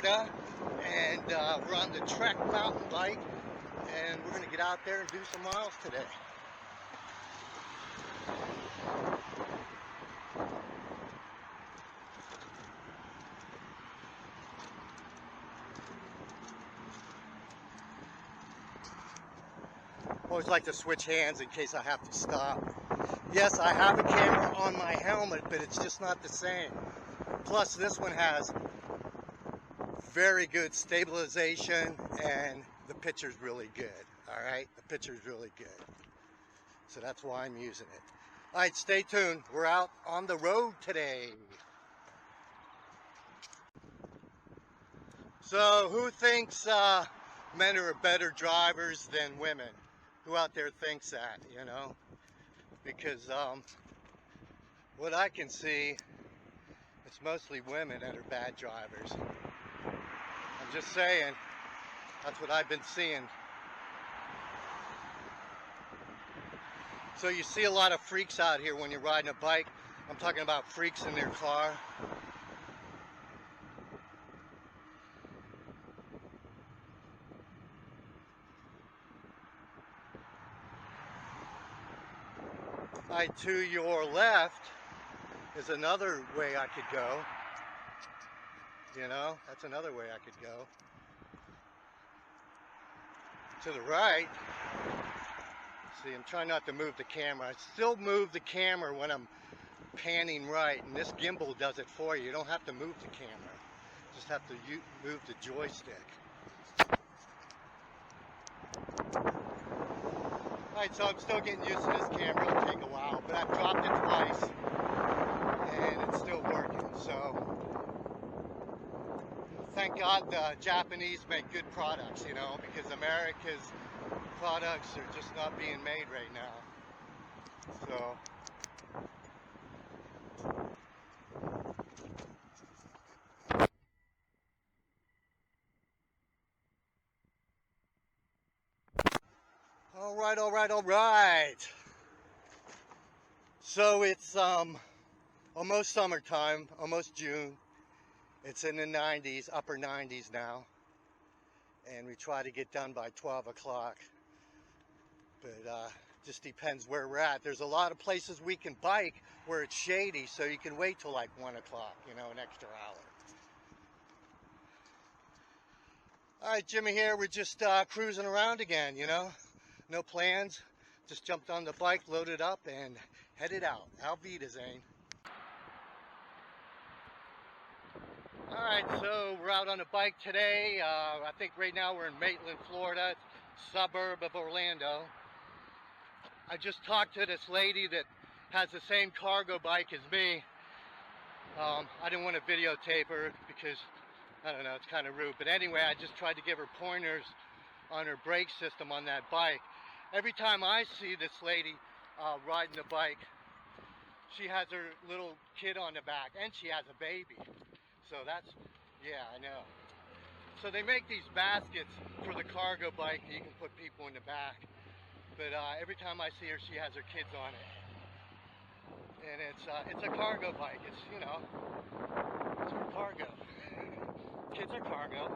Florida, and we're on the Trek mountain bike, and we're going to get out there and do some miles today. Always like to switch hands in case I have to stop. Yes, I have a camera on my helmet, but it's just not the same. Plus, this one has very good stabilization, and the picture's really good. All right, the picture's really good. So that's why I'm using it. All right, stay tuned. We're out on the road today. So, who thinks men are better drivers than women? Who out there thinks that, you know? Because what I can see, it's mostly women that are bad drivers. I'm just saying, that's what I've been seeing. So you see a lot of freaks out here when you're riding a bike. I'm talking about freaks in their car. Right to your left is another way I could go. You know, that's another way I could go. To the right, see, I'm trying not to move the camera. I still move the camera when I'm panning right, and this gimbal does it for you. You don't have to move the camera. You just have to move the joystick. Alright, so I'm still getting used to this camera. It'll take a while, but I've dropped it twice, and it's still working. So, thank God the Japanese make good products, you know, because America's products are just not being made right now. So, all right. So it's almost summertime, almost June. It's in the 90s, upper 90s now. And we try to get done by 12 o'clock. But just depends where we're at. There's a lot of places we can bike where it's shady, so you can wait till like 1 o'clock, you know, an extra hour. All right, Jimmy here. We're just cruising around again, you know. No plans. Just jumped on the bike, loaded up, and headed out. Auf Wiedersehen. All right, so we're out on a bike today. I think right now we're in Maitland, Florida, suburb of Orlando. I just talked to this lady that has the same cargo bike as me. I didn't want to videotape her because, I don't know, it's kind of rude. But anyway, I just tried to give her pointers on her brake system on that bike. Every time I see this lady riding the bike, she has her little kid on the back, and she has a baby. So that's, yeah, I know. So they make these baskets for the cargo bike that you can put people in the back. But every time I see her, she has her kids on it. And it's a cargo bike. It's, you know, it's for cargo. Kids are cargo.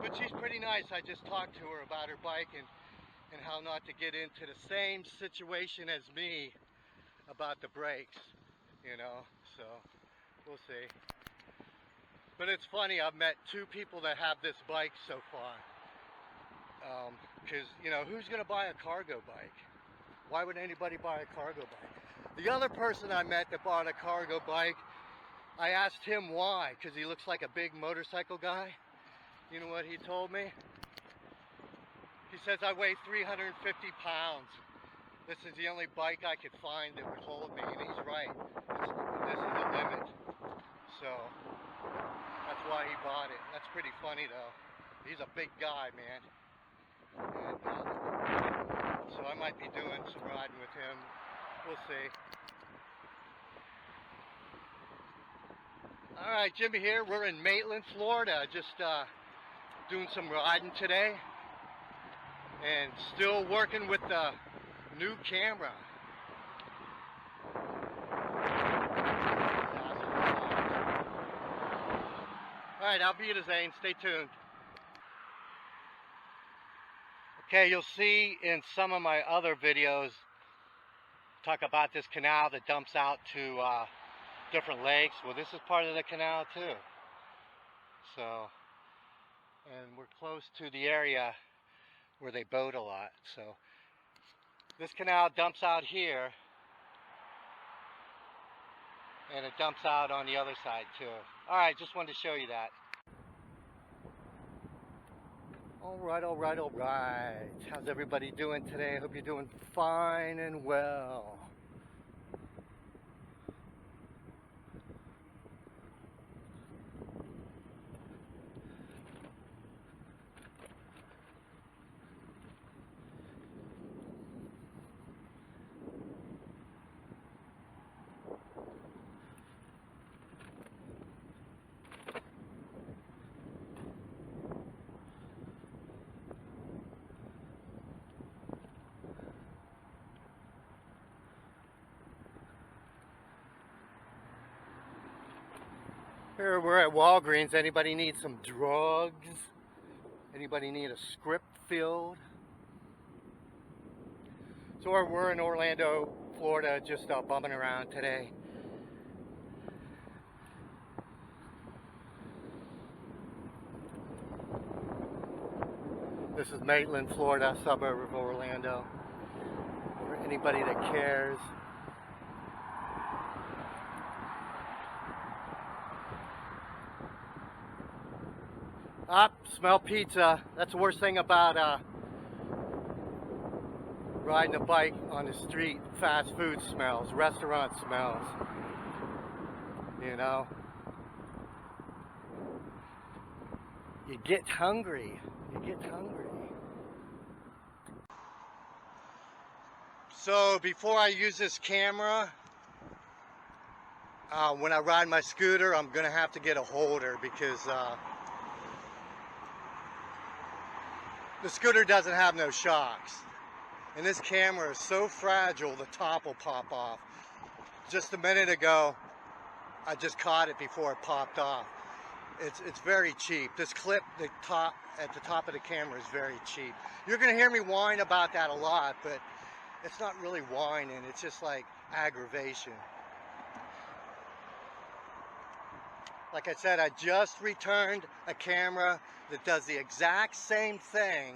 But she's pretty nice. I just talked to her about her bike and how not to get into the same situation as me about the brakes, you know, so we'll see. But it's funny, I've met 2 people that have this bike so far. Because, you know, who's going to buy a cargo bike? Why would anybody buy a cargo bike? The other person I met that bought a cargo bike, I asked him why, because he looks like a big motorcycle guy. You know what he told me? He says, I weigh 350 pounds. This is the only bike I could find that would hold me, and he's right. This is the limit. So, that's why he bought it. That's pretty funny, though. He's a big guy, man. And, so I might be doing some riding with him. We'll see. All right, Jimmy here. We're in Maitland, Florida. Just doing some riding today. And still working with the new camera. Alright, I'll be at his aim. Stay tuned. Okay, you'll see in some of my other videos talk about this canal that dumps out to different lakes. Well, this is part of the canal too. So, and we're close to the area where they boat a lot. So this canal dumps out here, and it dumps out on the other side too. Alright, just wanted to show you that. Alright. How's everybody doing today? I hope you're doing fine and well. Here we're at Walgreens. Anybody need some drugs? Anybody need a script filled? So we're in Orlando, Florida, just bumming around today. This is Maitland, Florida, suburb of Orlando. For anybody that cares. Smell pizza. That's the worst thing about riding a bike on the street. Fast food smells, restaurant smells. You know, you get hungry. So before I use this camera, when I ride my scooter, I'm gonna have to get a holder because the scooter doesn't have no shocks. And this camera is so fragile, the top will pop off. Just a minute ago, I just caught it before it popped off. It's very cheap. This clip, at the top of the camera is very cheap. You're gonna hear me whine about that a lot, but it's not really whining, it's just like aggravation. Like I said, I just returned a camera that does the exact same thing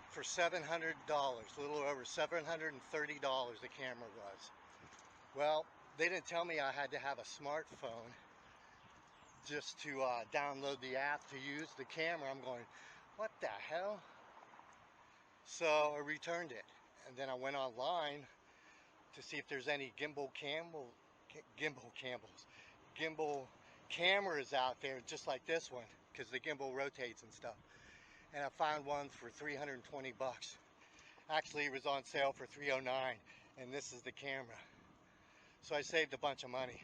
for $700, a little over $730 the camera was. Well, they didn't tell me I had to have a smartphone just to download the app to use the camera. I'm going, what the hell? So I returned it, and then I went online to see if there's any gimbal cameras out there just like this one, because the gimbal rotates and stuff. And I found one for 320 bucks. Actually, it was on sale for 309, and this is the camera. So I saved a bunch of money.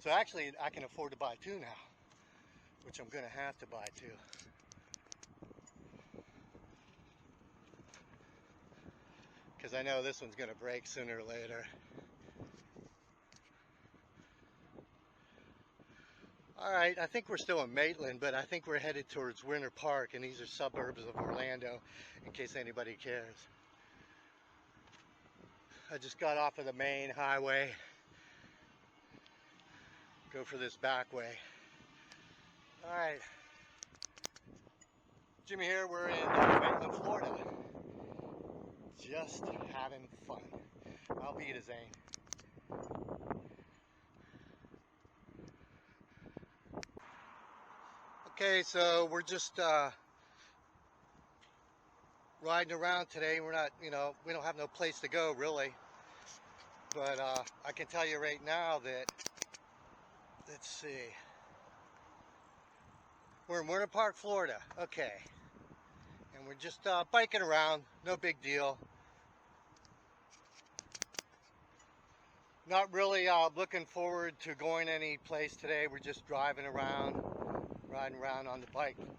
So actually, I can afford to buy two now, which I'm gonna have to buy two. Because I know this one's gonna break sooner or later. Alright, I think we're still in Maitland, but I think we're headed towards Winter Park, and these are suburbs of Orlando, in case anybody cares. I just got off of the main highway. Go for this back way. Alright. Jimmy here, we're in Maitland, Florida. Just having fun. I'll be at his aim. Okay, so we're just riding around today. We're not, we don't have no place to go really. But I can tell you right now that, let's see, we're in Winter Park, Florida. Okay. And we're just biking around, no big deal. Not really looking forward to going any place today. We're just driving around, riding around on the bike, and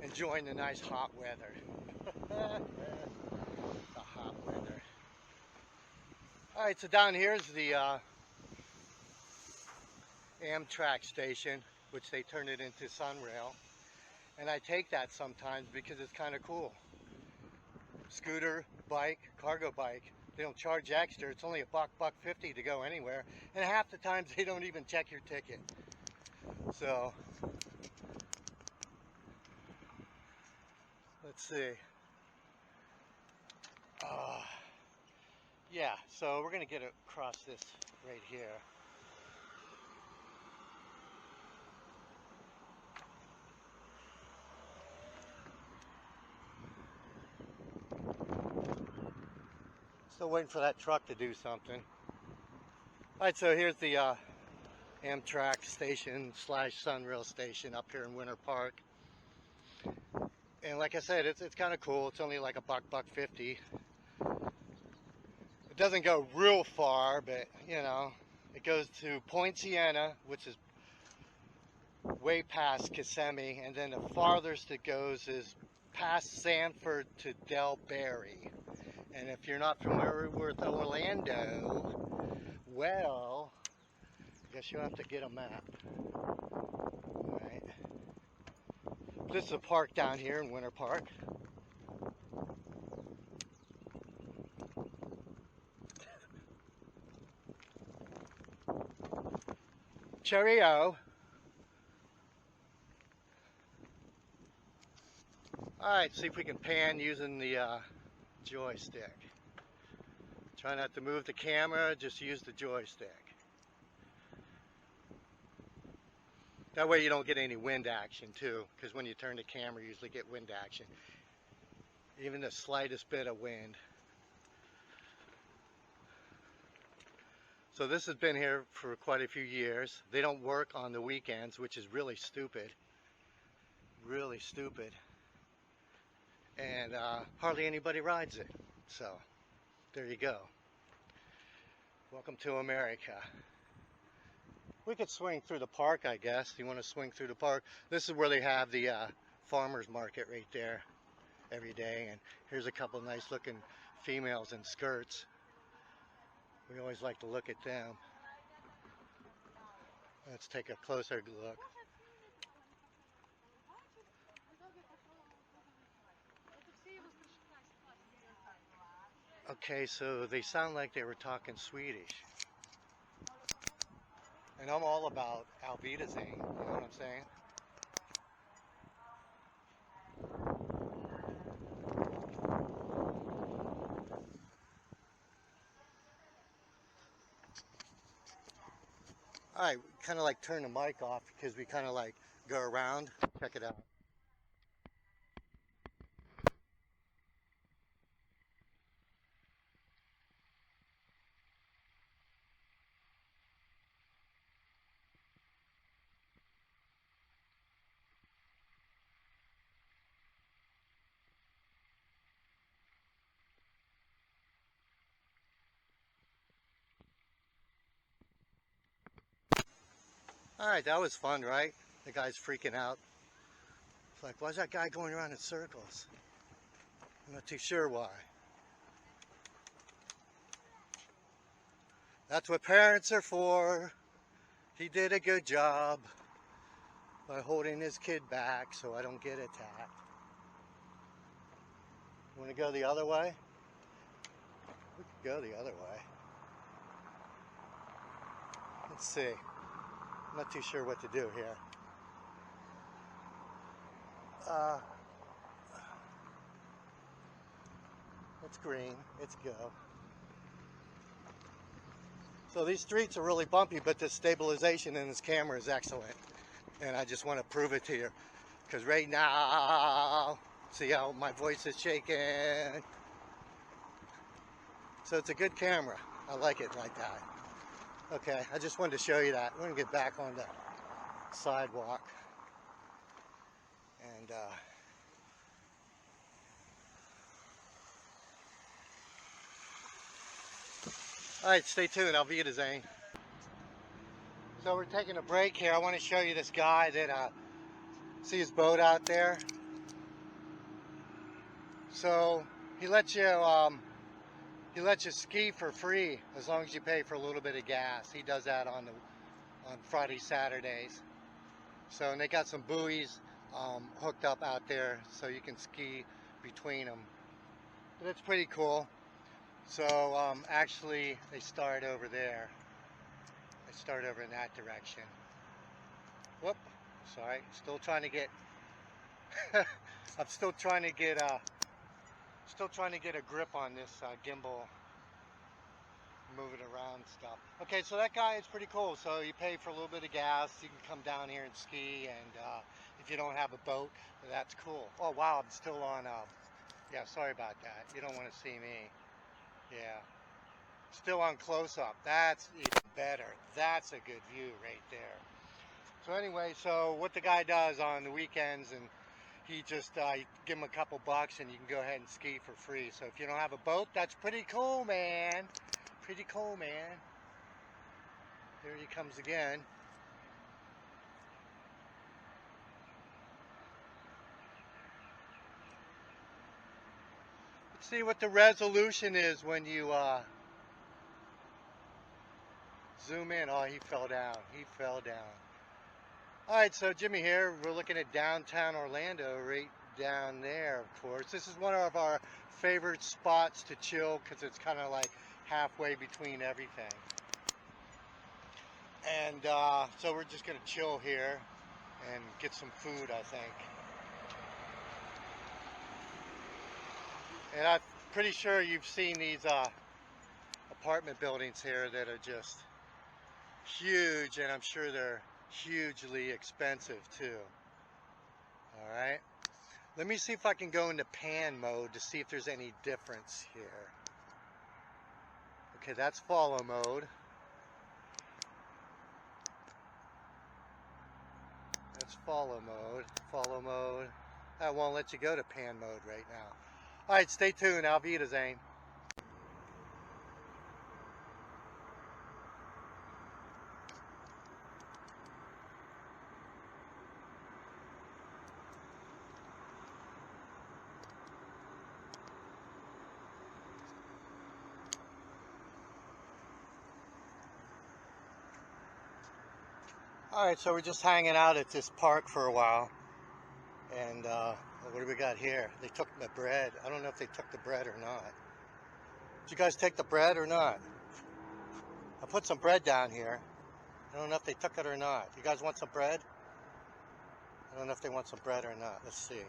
enjoying the nice hot weather. The hot weather. Alright, so down here is the Amtrak station, which they turned it into Sunrail. And I take that sometimes because it's kind of cool. Scooter, bike, cargo bike. They don't charge extra. It's only $1.50 to go anywhere. And half the times they don't even check your ticket. So, let's see. Yeah, so we're going to get across this right here. Still waiting for that truck to do something. Alright, so here's the Amtrak station / Sunrail station up here in Winter Park. And like I said, it's kind of cool. It's only like $1.50. It doesn't go real far, but you know, it goes to Point Siena, which is way past Kissimmee, and then the farthest it goes is past Sanford to Del Berry. And if you're not familiar with Orlando, well, I guess you'll have to get a map. All right. This is a park down here in Winter Park. Cheerio. Alright, see if we can pan using the joystick. Try not to move the camera, just use the joystick. That way you don't get any wind action too, because when you turn the camera you usually get wind action. Even the slightest bit of wind. So this has been here for quite a few years. They don't work on the weekends, which is really stupid. Really stupid. And hardly anybody rides it. So, there you go. Welcome to America. We could swing through the park, I guess. You want to swing through the park? This is where they have the farmers market right there every day. And here's a couple nice looking females in skirts. We always like to look at them. Let's take a closer look. Okay, so they sound like they were talking Swedish. And I'm all about Auf Wiedersehen, you know what I'm saying? Alright, kind of like turn the mic off because we kind of like go around. Check it out. Alright, that was fun, right? The guy's freaking out. It's like, why's that guy going around in circles? I'm not too sure why. That's what parents are for. He did a good job by holding his kid back so I don't get attacked. You want to go the other way? We could go the other way. Let's see. I'm not too sure what to do here. It's green. It's go. So these streets are really bumpy, but the stabilization in this camera is excellent. And I just want to prove it to you. Because right now, see how my voice is shaking? So it's a good camera. I like it like that. Okay, I just wanted to show you that. We're going to get back on the sidewalk. And alright, stay tuned. Auf Wiedersehen. So we're taking a break here. I want to show you this guy that see his boat out there. So he lets you ski for free as long as you pay for a little bit of gas. He does that on on Friday, Saturdays. So, and they got some buoys hooked up out there so you can ski between them. But it's pretty cool. So actually they start over there. They start over in that direction. Whoop, sorry, still trying to get I'm still trying to get a grip on this gimbal, move it around and stuff. Okay, so that guy is pretty cool. So you pay for a little bit of gas, you can come down here and ski, and if you don't have a boat, that's cool. Oh wow, I'm still on yeah, sorry about that. You don't want to see me. Yeah. Still on close-up. That's even better. That's a good view right there. So anyway, so what the guy does on the weekends, and he just you give him a couple bucks and you can go ahead and ski for free. So if you don't have a boat, that's pretty cool, man. Pretty cool, man. There he comes again. Let's see what the resolution is when you zoom in. Oh, he fell down. He fell down. All right, so Jimmy here. We're looking at downtown Orlando, right down there, of course. This is one of our favorite spots to chill because it's kind of like halfway between everything. And so we're just going to chill here and get some food, I think. And I'm pretty sure you've seen these apartment buildings here that are just huge, and I'm sure they're hugely expensive too. All right, let me see if I can go into pan mode to see if there's any difference here. Okay, that's follow mode. That's follow mode. Follow mode. I won't let you go to pan mode right now. All right, stay tuned. Auf Wiedersehen. All right, so we're just hanging out at this park for a while. And what do we got here? They took the bread. I don't know if they took the bread or not. Did you guys take the bread or not? I put some bread down here. I don't know if they took it or not. You guys want some bread? I don't know if they want some bread or not. Let's see.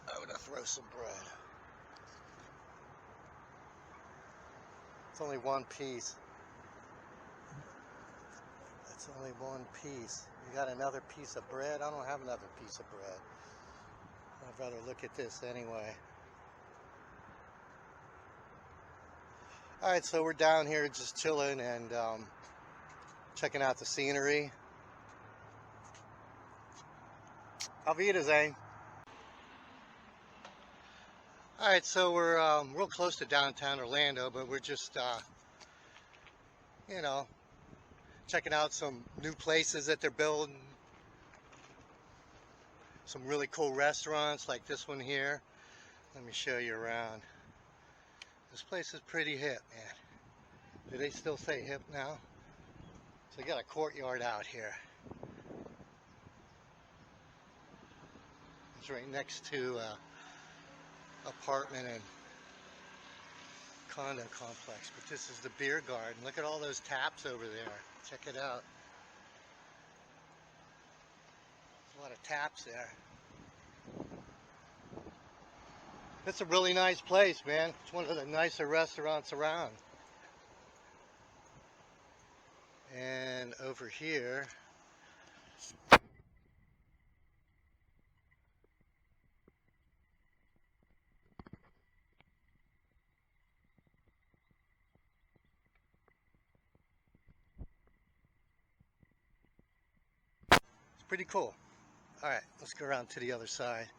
I'm gonna throw some bread. It's only one piece. That's only one piece. You got another piece of bread? I don't have another piece of bread. I'd rather look at this anyway. Alright, so we're down here just chilling and checking out the scenery. Auf Wiedersehen. Alright, so we're real close to downtown Orlando, but we're just, you know, checking out some new places that they're building. Some really cool restaurants like this one here. Let me show you around. This place is pretty hip, man. Do they still say hip now? So they got a courtyard out here. It's right next to apartment and condo complex. But this is the beer garden. Look at all those taps over there. Check it out. There's a lot of taps there. It's a really nice place, man. It's one of the nicer restaurants around. And over here, it's pretty cool. All right, let's go around to the other side.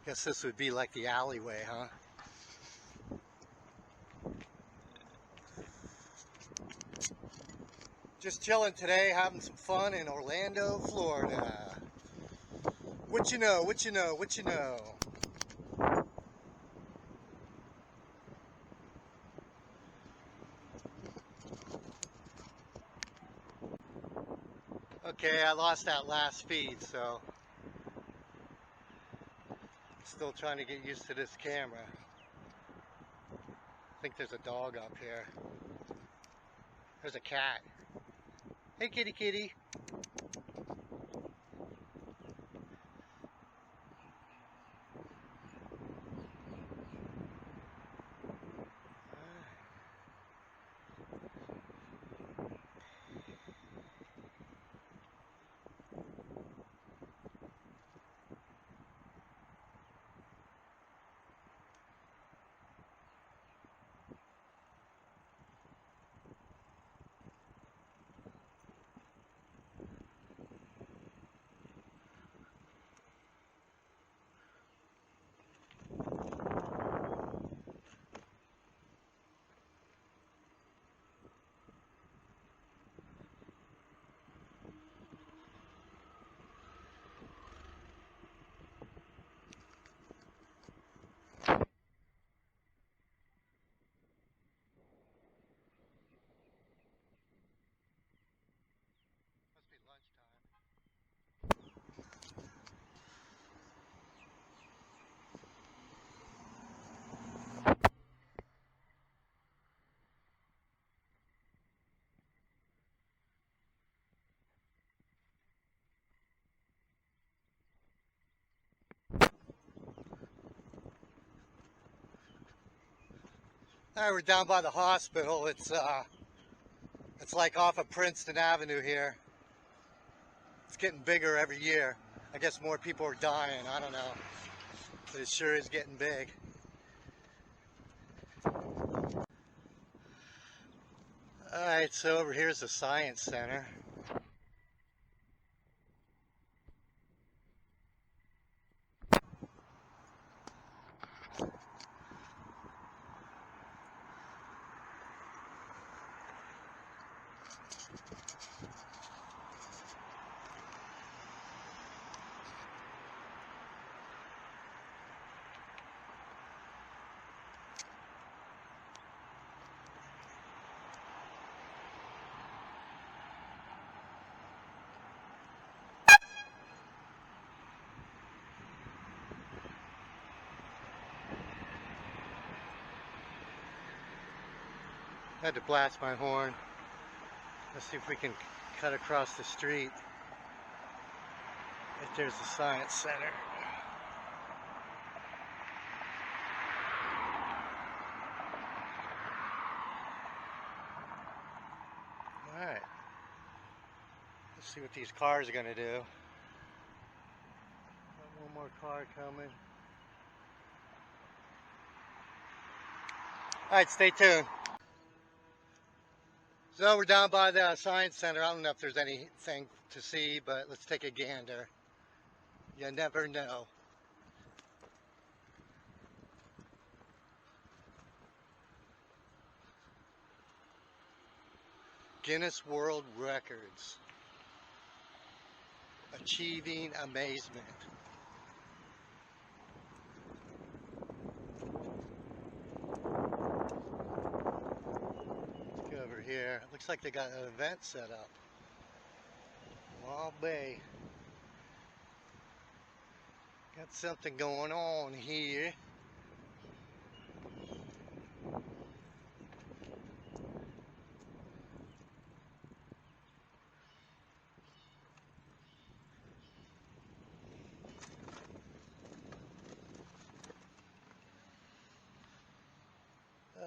Guess this would be like the alleyway, huh? Just chilling today, having some fun in Orlando, Florida. What you know, what you know, what you know? Okay, I lost that last feed, so still trying to get used to this camera. I think there's a dog up here. There's a cat. Hey, kitty, kitty. Must be lunchtime. All right, we're down by the hospital. It's like off of Princeton Avenue here. It's getting bigger every year. I guess more people are dying. I don't know, but it sure is getting big. All right, so over here's the Science Center. I had to blast my horn. Let's see if we can cut across the street. Right there's the Science Center. All right. Let's see what these cars are going to do. Got one more car coming. All right, stay tuned. So we're down by the Science Center. I don't know if there's anything to see, but let's take a gander. You never know. Guinness World Records. Achieving amazement. Let's go over here. It looks like they got an event set up. Wall Bay. Got something going on here.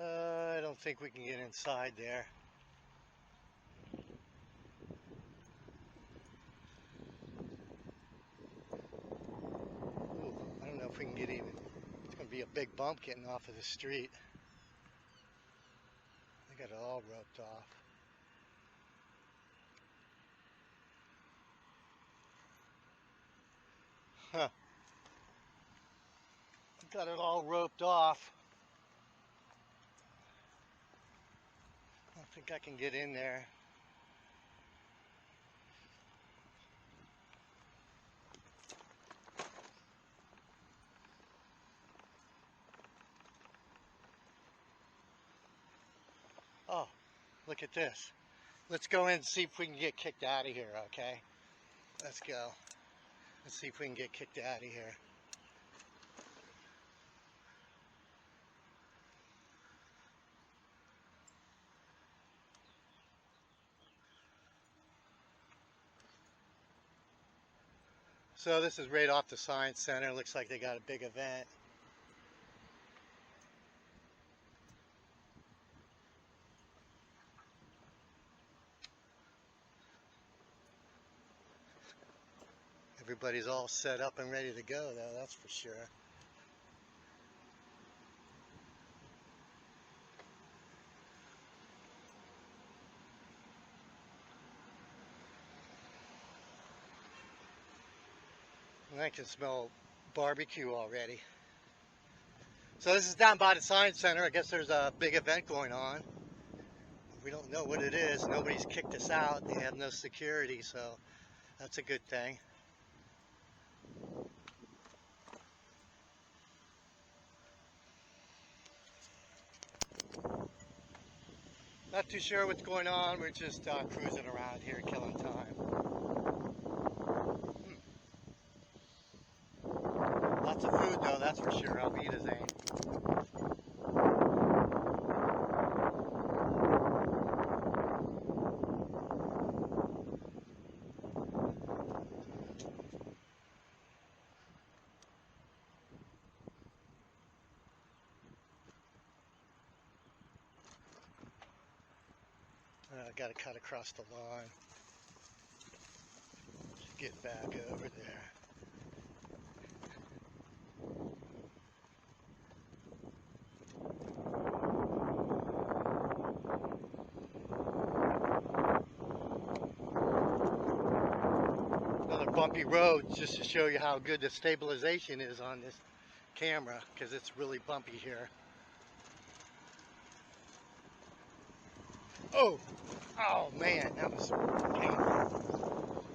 I don't think we can get inside there. Ooh, I don't know if we can get even. It's going to be a big bump getting off of the street. They got it all roped off. Huh. Got it all roped off. I don't think I can get in there. Oh, look at this. Let's go in and see if we can get kicked out of here, okay? Let's go. Let's see if we can get kicked out of here. So this is right off the Science Center. Looks like they got a big event. Everybody's all set up and ready to go, though, that's for sure. And I can smell barbecue already. So this is down by the Science Center. I guess there's a big event going on. We don't know what it is. Nobody's kicked us out. They have no security, so that's a good thing. Not too sure what's going on. We're just cruising around here, killing time. Lots of food, though, that's for sure. Alvida's aim. I got to cut across the lawn to get back over there. Another bumpy road, just to show you how good the stabilization is on this camera, because it's really bumpy here. Oh man, that was painful.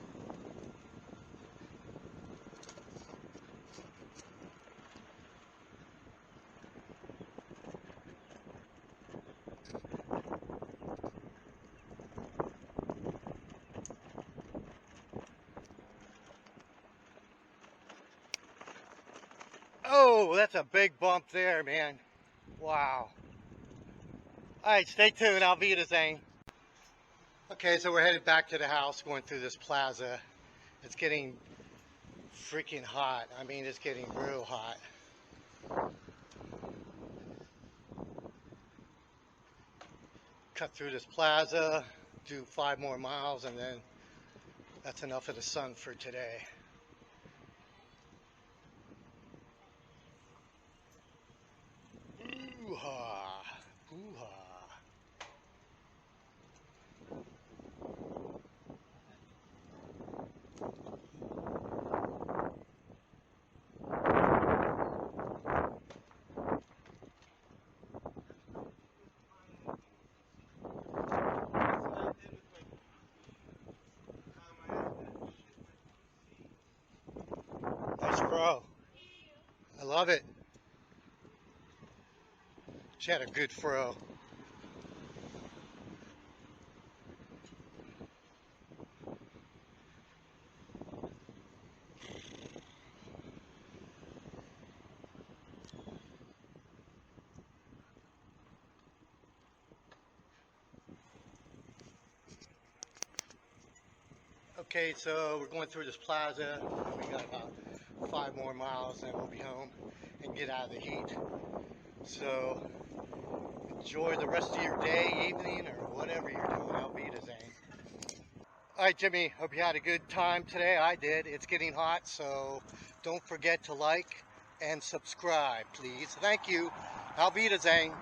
Oh, that's a big bump there, man. Wow. Alright, stay tuned. Alvida's aim. Okay, so we're headed back to the house, going through this plaza. It's getting freaking hot. I mean, it's getting real hot. Cut through this plaza, do 5 more miles, and then that's enough of the sun for today. Ooh-ha. Ooh-ha. Nice fro. I love it. She had a good fro. Okay, so we're going through this plaza. We got about 5 more miles and we'll be home and get out of the heat. So enjoy the rest of your day, evening, or whatever you're doing. Alvida's aim. All right, Jimmy, hope you had a good time today. I did. It's getting hot, so don't forget to like and subscribe, please. Thank you. Alvida's aim.